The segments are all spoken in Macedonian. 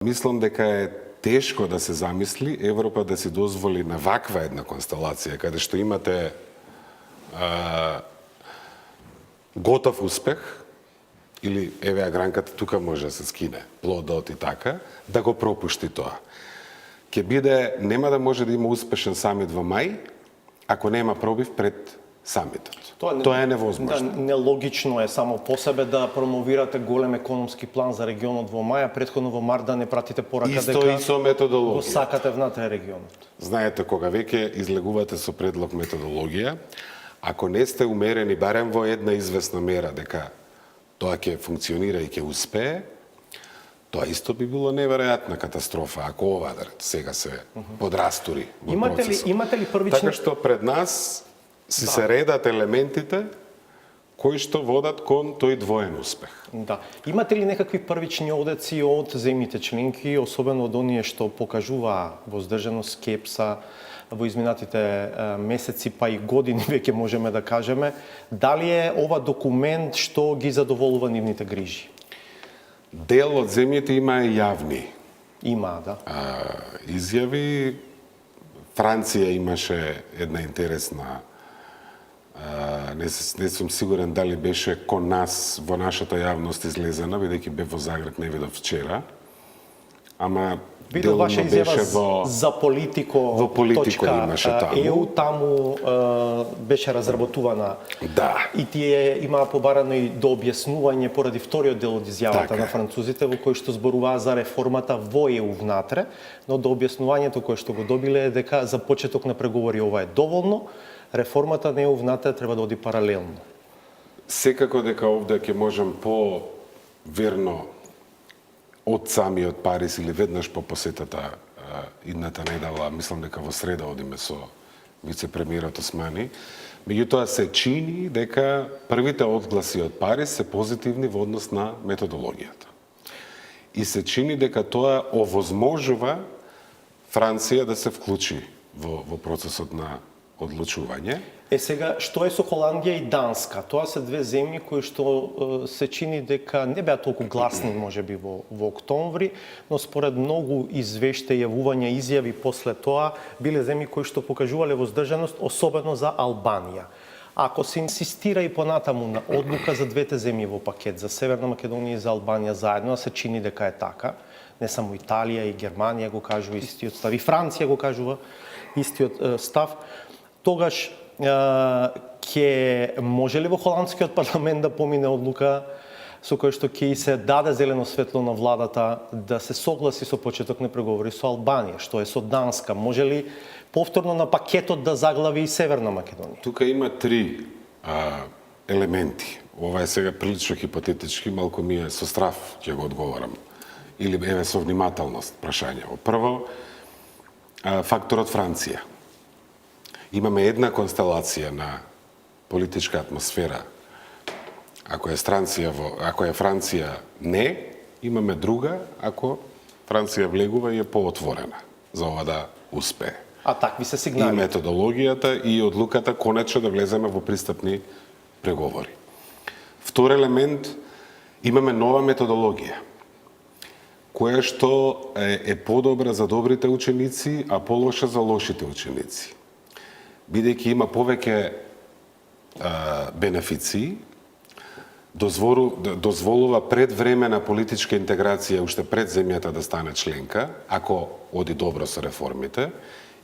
Мислам дека е тешко да се замисли Европа да си дозволи на ваква една констелација, каде што имате готов успех, или еве гранката тука може да се скине, плодот и така, да го пропушти тоа. Ке биде, нема да може да има успешен самит во мај, ако нема пробив пред самитот. Тоа е невозможно. Да, нелогично е само по себе да промовирате голем економски план за регионот во мај, а претходно во март да не пратите порака Исто дека и со методологија. го сакате внатре регионот. Знаете, кога веќе излегувате со предлог методологија, ако не сте умерени барем во една известна мера дека тоа ќе функционира и ќе успее, тоа исто би било неверојатна катастрофа ако ова сега се подрастури во процесот. Имате ли првични... Така што пред нас се редат елементите кои што водат кон тој двоен успех. Да. Имате ли некакви првични одеци од земјите членки, особено од оние што покажуваа воздржаност, скепса во изминатите месеци, па и години веќе можеме да кажеме, дали е ова документ што ги задоволува нивните грижи? Дел од земјите има јавни Има, да. изјави. Франција имаше една интересна, не сум сигурен дали беше кон нас во нашата јавност излезена, бидејќи бев во Загреб, не видов вчера. Ама Видов ваша изјава во за Политико, во Политико имаше таму. ЕУ таму беше разработувана. Да. И тие имаа побарано и до објаснување поради вториот дел од изјавата Така. на французите во кој што зборуваа за реформата во ЕУ внатре, но до објаснувањето кое што го добиле е дека за почеток на преговори ова е доволно, реформата на ЕУ внатре треба да оди паралелно. Секако дека овде ќе можем по-верно од самиот Париз или веднаш по посетата идната недела, мислам дека во среда одиме со вице-премиерот Османи, меѓутоа се чини дека првите одгласи од Париз се позитивни во однос на методологијата. И се чини дека тоа овозможува Франција да се вклучи во процесот на одлучување. Сега, што е со Холандија и Данска? Тоа се две земји кои што се чини дека не беа толку гласни можеби во октомври, но според многу извештаи, јавувања, изјави после тоа, биле земји кои што покажувале воздржаност, особено за Албанија. Ако се инсистира и понатаму на одлука за двете земји во пакет, за Северна Македонија и за Албанија заедно, се чини дека е така, не само Италија и Германија го кажува истиот став, и Франција го кажува истиот став, тогаш ќе може ли во холандскиот парламент да помине одлука со кој што ќе се даде зелено светло на владата да се согласи со почеток на преговори со Албанија, што е со Данска? Може ли повторно на пакетот да заглави и Северна Македонија? Тука има три елементи. Ова е сега прилично хипотетички, малку ми е со страв ќе го одговорам. Или еве со внимателност прашањево. Прво, факторот Франција. Имаме една констелација на политичка атмосфера. Ако е Франција не, имаме друга, ако Франција влегува и е поотворена за ова да успее. А такви се сигнали. И методологијата и одлуката конечно да влеземе во пристапни преговори. Втор елемент, имаме нова методологија, која што е подобра за добрите ученици, а полоша за лошите ученици. Бидејќи има повеќе бенефиции, дозволува предвремена политичка интеграција уште пред земјата да стане членка, ако оди добро со реформите,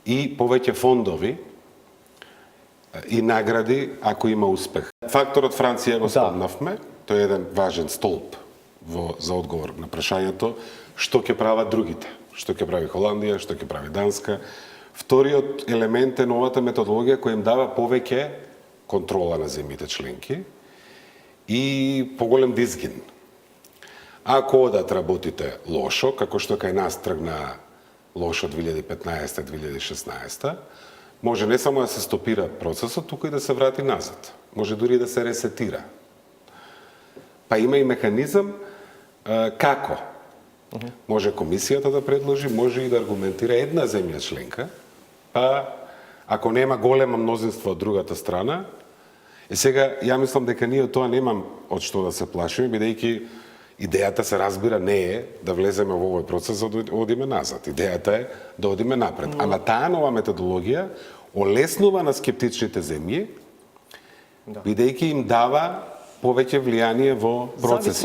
и повеќе фондови и награди ако има успех. Факторот Франција го спомнавме, тој е еден важен столб за одговор на прашањето што ќе прават другите, што ќе прави Холандија, што ќе прави Данска. Вториот елемент е новата методологија која им дава повеќе контрола на земјите членки и поголем дизгин. Ако одат работите лошо, како што кај нас тргна лошо 2015-2016, може не само да се стопира процесот, туку и да се врати назад. Може дури да се ресетира. Па има и механизам како. Може комисијата да предложи, може и да аргументира една земја членка, па ако нема голема мнозинство од другата страна, сега ја мислам дека ние од тоа немам од што да се плашиме, бидејќи Идејата се разбира не е да влеземе во овој процес за да одиме назад. Идејата е да одиме напред. Ама таа нова методологија олеснува на скептичните земји, бидејќи им дава повеќе влијание во процесот.